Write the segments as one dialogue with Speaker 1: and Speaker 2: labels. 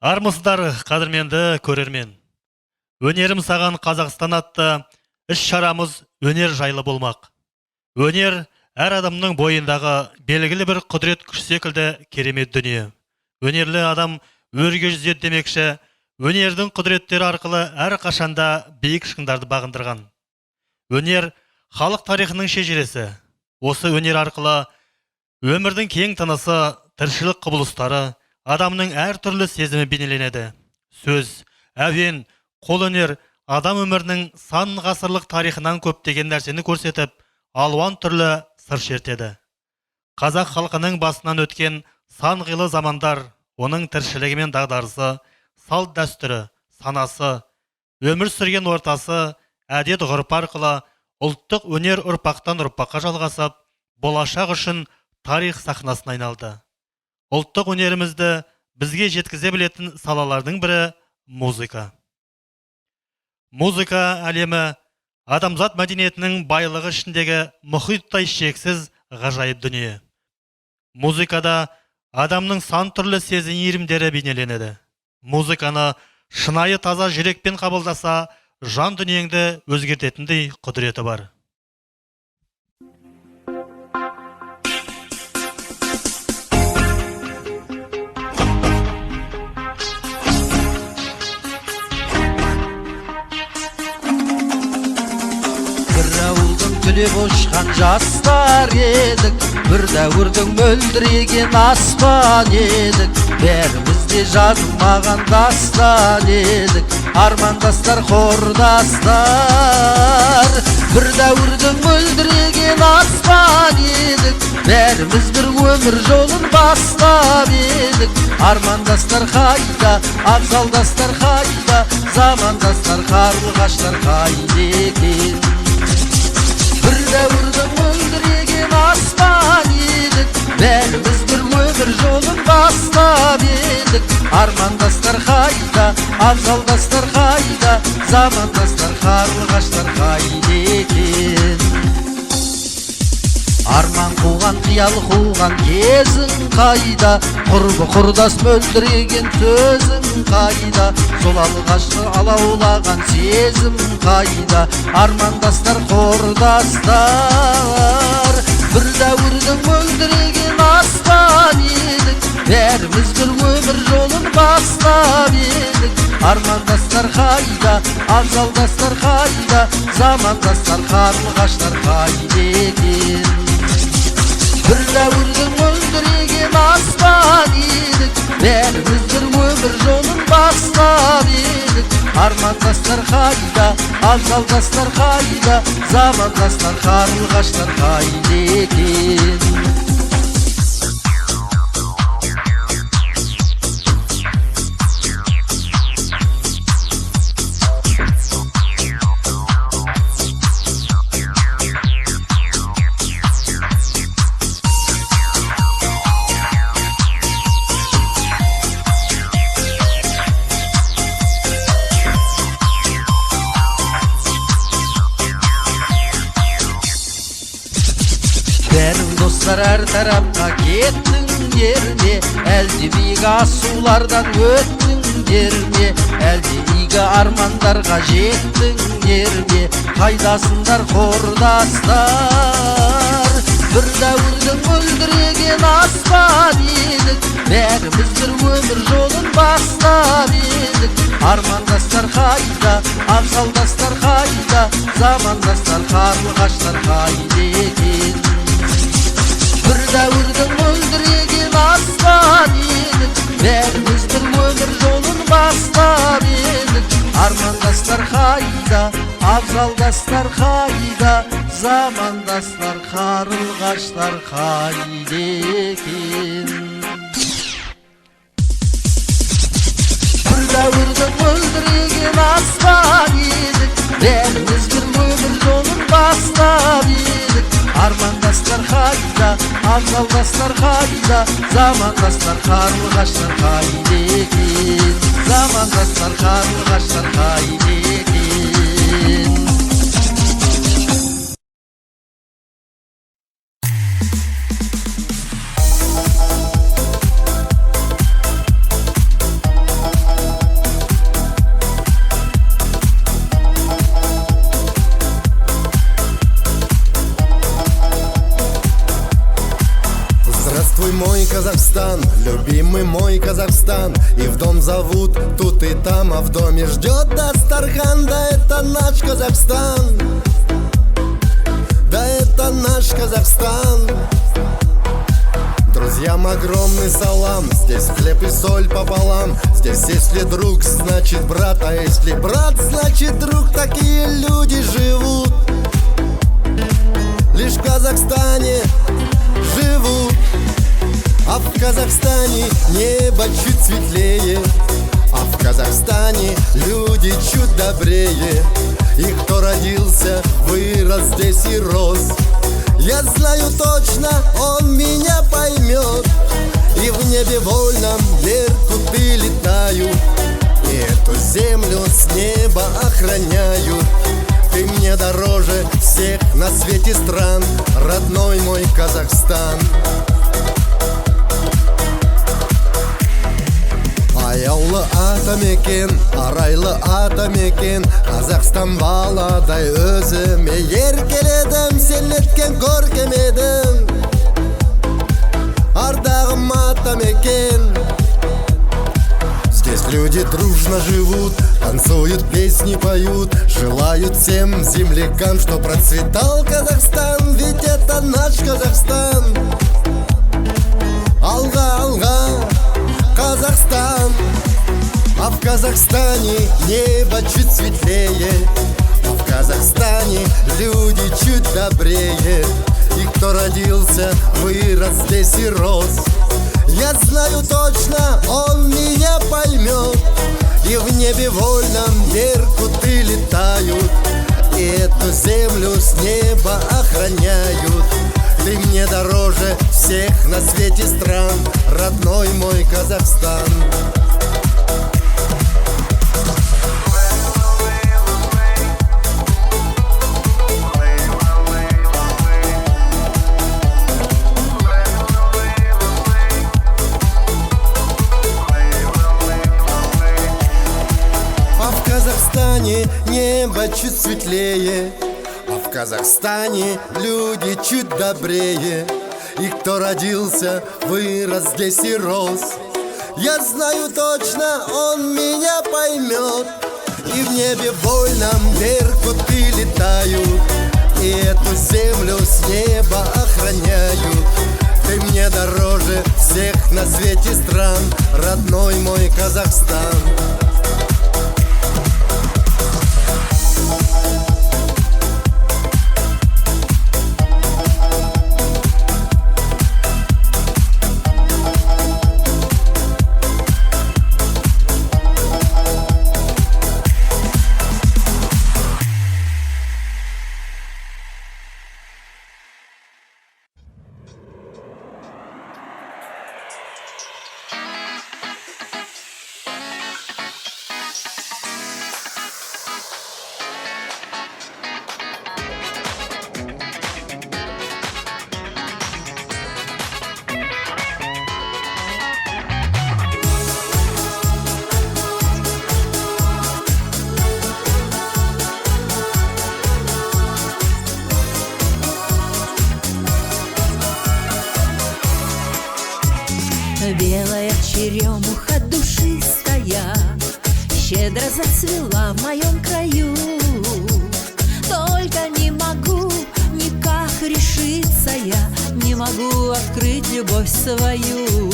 Speaker 1: Армысыздар, қадірменді көрермен. Өнерім саған Қазақстан атты іс-шарамыз өнер жайлы болмақ. Өнер әр адамның бойындағы белгілі бір құдірет күш секілді керемет дүние. Өнерлі адам өрге жүзеді демекші, өнердің құдіреттері арқылы әр қашанда биік шыңдарды бағындырған. Өнер халық тарихының шежіресі. Осы өнер арқылы өмірдің кең тынысы, тіршілік құбылыстары, адамның әр түрлі сезімі бейнеленеді. Сөз, әуен, қолөнер адам өмірінің сан ғасырлық тарихынан көптеген нәрсені көрсетіп, алуан түрлі сыр шертеді. Қазақ халқының басынан өткен сан қилы замандар, оның тіршілігі мен дағдарысы, салт дәстүрі, санасы, өмір сүрген ортасы, әдет ғұрып арқылы ұлттық өнер ұрпақтан ұрпаққа жалғасып, болашақ үшін тарих сахнасына айналды. Ұлттық өнерімізді бізге жеткізе білетін салалардың бірі музыка. Музыка әлемі адамзат мәдениетінің байлығы ішіндегі мұхиттай шексіз ғажайып дүние. Музыкада адамның сан түрлі сезім иірімдері бейнеленеді. Музыканы шынайы таза жүрекпен қабылдаса, жан дүниеңді өзгертетіндей құдіреті бар.
Speaker 2: Түлеп ұшқан жастар едік, бір дәуірдің мөлдіреген аспан едік, бәрімізде жазылмаған дастан едік, армандастар, құрдастар. Бір дәуірдің мөлдіреген аспан едік, бәріміз бір өмір жолын бастап едік, армандастар қайда, абзалдастар қайда, замандастар, қарлығаштар қайда екен. Бір дәуірдің мөлдіреген аспан едік, бәріміз бір өмір жолын бастап едік, армандастар қайда, абзалдастар қайда, замандастар, қарлығаштар қайда екен. Арман қуған, қиял қуған кезің қайда, құрбы құрдас мөлдіреген сөзің қайда, сол алғашқы алаулаған сезім қайда, армандастар, құрдастар. Бір дәуірдің мөлдіреген аспан едік, бәріміз бір өмір жолын бастап едік, армандастар қайда, абзалдастар қайда, замандастар, қарлығаштар қайда екен. Бір дәуірдің мөлдіреген аспан едік, бәріміз бір өмір жолын бастап едік, армандастар қайда, абзалдастар қайда, замандастар, қарлығаштар қайда екен. Достар әр тарапқа кеттіңдер ме, әлде биік асулардан өттіңдер ме, әлде игі армандарға жеттіңдер ме, қайдасындар құрдастар. Бір дәуірдің мөлдіреген аспан едік, бәріміз бір өмір жолын бастап едік, армандастар қайда, абзалдастар қайда, замандастар, қарлығаштар қайда екен. Бір дәуірдің мөлдіреген аспан едік, бәріміз бір өмір жолын бастап едік, армандастар қайда, абзалдастар қайда, замандастар, қарлығаштар қайда екен. Бір дәуірдің мөлдіреген аспан едік, бәріміз бір өмір жолын бастап едік, армандастар қайда, абзалдастар қайда, замандастар, қарлығаштар қайда екен. Замандастар, қарлығаштар қайда екен.
Speaker 3: Казахстан, любимый мой Казахстан. И в дом зовут тут и там, а в доме ждет Дастархан. Да это наш Казахстан, да это наш Казахстан. Друзьям огромный салам, здесь хлеб и соль пополам. Здесь если друг, значит брат, а если брат, значит друг. Такие люди живут, лишь в Казахстане живут. А в Казахстане небо чуть светлее, а в Казахстане люди чуть добрее. И кто родился, вырос здесь и рос, я знаю точно, он меня поймет. И в небе вольном беркуты летают, и эту землю с неба охраняют. Ты мне дороже всех на свете стран, родной мой Казахстан. Аяулы атамекен, арайлы атамекен, Қазақстан баладай өзіме еркеледім, сен неткен көркемедің, ардағым атамекен. Здесь люди дружно живут, танцуют, песни поют, желают всем землякам, что процветал Казахстан, ведь это наш Казахстан. Алга, алга, Казахстан. А в Казахстане небо чуть светлее, а в Казахстане люди чуть добрее. И кто родился, вырос здесь и рос, я знаю точно, он меня поймет. И в небе вольном беркуты летают, и эту землю с неба охраняют. Ты мне дороже всех на свете стран, родной мой Казахстан. А в Казахстане небо чуть светлее, а в Казахстане люди чуть добрее. И кто родился, вырос здесь и рос, я знаю точно, он меня поймет. И в небе вольном беркуты летают, и эту землю с неба охраняют. Ты мне дороже всех на свете стран, родной мой Казахстан.
Speaker 4: Белая черемуха душистая щедро зацвела в моем краю. Только не могу никак решиться я, не могу открыть любовь свою.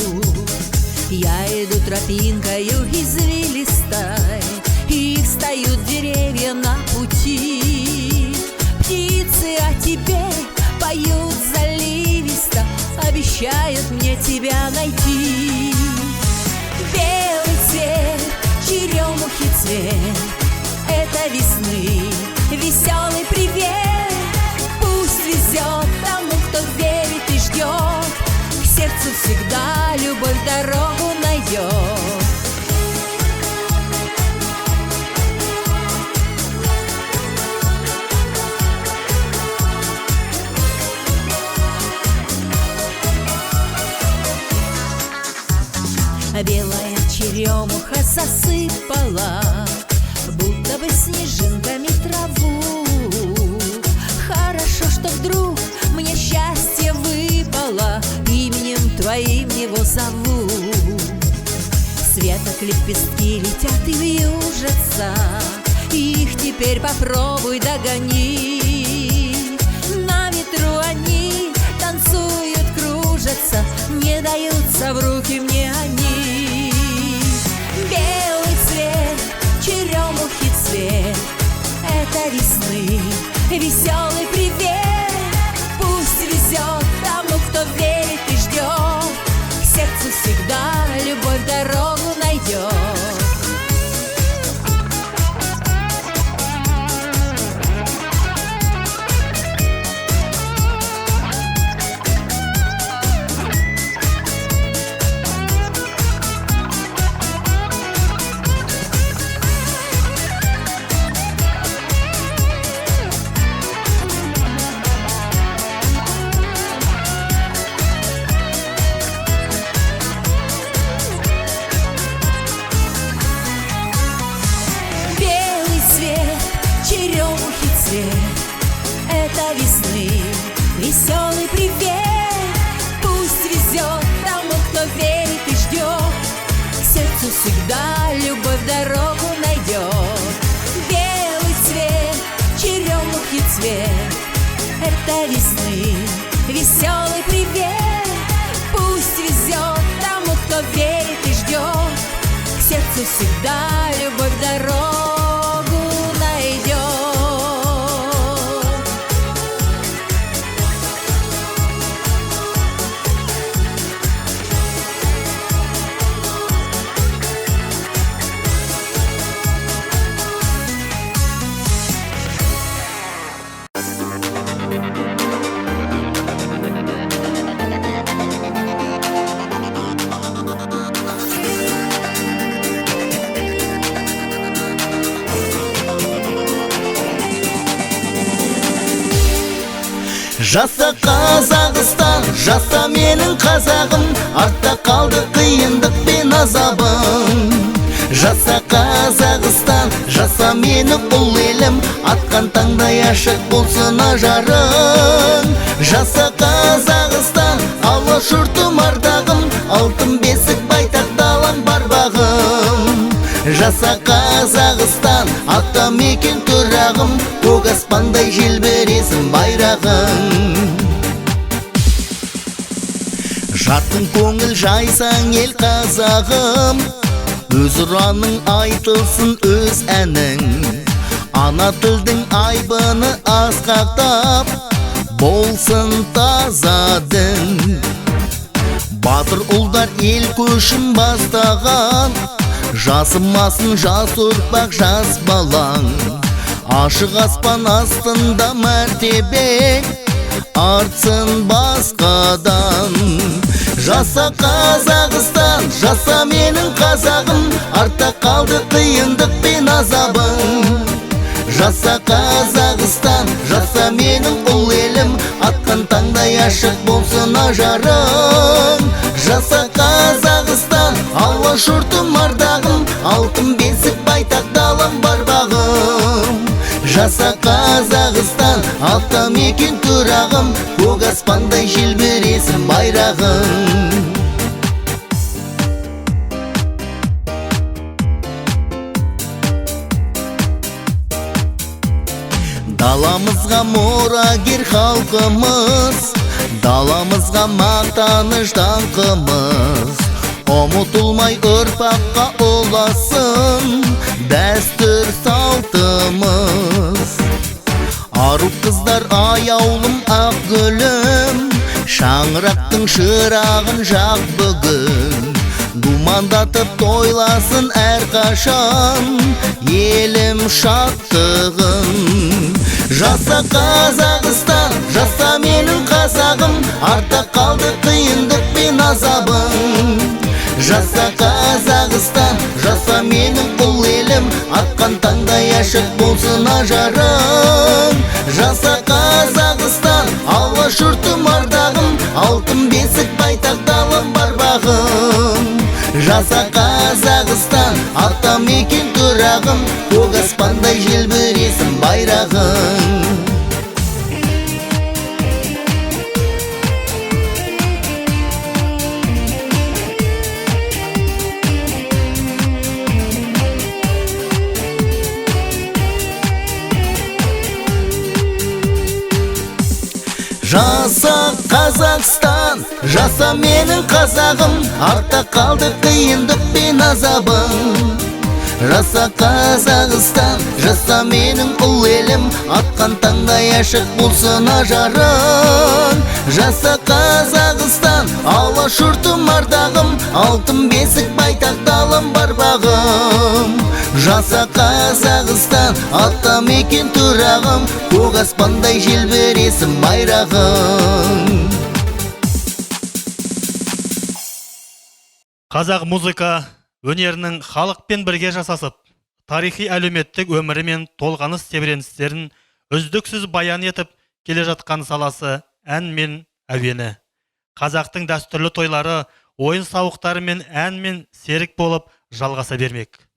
Speaker 4: Я иду тропинкою извилистой, и встают деревья на пути. Птицы о тебе поют заливисто, обещают мне тебя найти. Белый цвет, черемухи цвет, это весны веселый привет. Пусть везет тому, кто верит и ждет, к сердцу всегда любовь дорогу найдет. Белая черемуха засыпала, будто бы снежинками траву. Хорошо, что вдруг мне счастье выпало, именем твоим его зову. С веток лепестки летят и вьюжатся, их теперь попробуй догони. На ветру они танцуют, кружатся, не даются в руки мне они. Белый цвет, черемухи цвет, это весны веселый привет. Пусть везет тому, кто верит и ждет, к сердцу всегда любовь дорогу найдет. Черемухи цвет, это весны веселый привет. Пусть везет тому, кто верит и ждет, к сердцу всегда любовь дорогу найдет. Белый цвет, черемухи цвет, это весны веселый привет. Пусть везет тому, кто верит и ждет, к сердцу всегда любовь дорогу найдет.
Speaker 3: Жаса Қазақстан, жаса менің қазағым, артта қалды қиындық пен азабым. Жаса Қазақстан, жаса менің ұл елім, атқан таңдай ашық болсын ажарың. Жаса Қазақстан, алаш ұртым ардағым, алтын бесік байтақ далам бар бағым. Жаса Қазақстан, ата мекен тұрағым, көк аспандай желбіресін байрағың. Жарқын көңіл жайсаң ел қазағым, өз ұраның айтылсын өз әнің. Ана тілдің айбыны асқақтап, болсын тазадың. Батыр ұлдар ел көшін бастаған, жасымасын жас ұрпақ жас балаң. Ашық аспан астында мәртебең артсын басқадан. Жаса Қазақстан, жаса менің қазағым, артта қалды қиындық пен азабың. Жаса Қазақстан, жаса менің ұл елім, атқан таңдай ашық болсын ажарың. Жаса Қазақстан, алаш ұртым ардағым, алтын бесік байтақ далам бар бағым. Жаса Қазақстан, ата мекен тұрағым, көк аспандай желбіресін байрағың. Даламызға мұрагер халқымыз, даламызға мақтаныш даңқымыз. Ұмытылмай ұрпаққа ұласын дәстүр салтымыз. Ару қыздар аяулым ақ гүлім, шаңырақтың шырағын жақ бүгін. Думандатып тойласын әрқашан елім шаттығын. Жаса Қазақстан, жаса менің қазағым, артта қалды қиындық пен азабың. Жаса Қазақстан, жаса менің ұл елім, атқан таңдай ашық болсын ажарың. Жаса Қазақстан, алаш ұртым ардағым, алтын бесік байтақ далам бар бағым. Жаса Қазақстан, ата мекен тұрағым, көк аспандай желбіресін байрағың. Жаса Қазақстан, жаса менің қазағым, артта қалды қиындық пен азабым. Жаса Қазақстан, жаса менің ұл елім, атқан таңдай ашық болсын ажарың. Жаса Қазақстан, алаш ұртым ардағым, алтын бесік байтақ далым бар бағым. Жаса Қазақстан, ата мекен тұрағым, көк аспандай желбіресін байрағым.
Speaker 1: Қазақ музыка өнерінің халықпен бірге жасасып, тарихи әлеуметтік өмірі мен толғаныс тебіреністерін үздіксіз баян етіп келе жатқан саласы ән мен әуені. Қазақтың дәстүрлі тойлары, ойын сауықтары мен ән мен серік болып жалғаса бермек.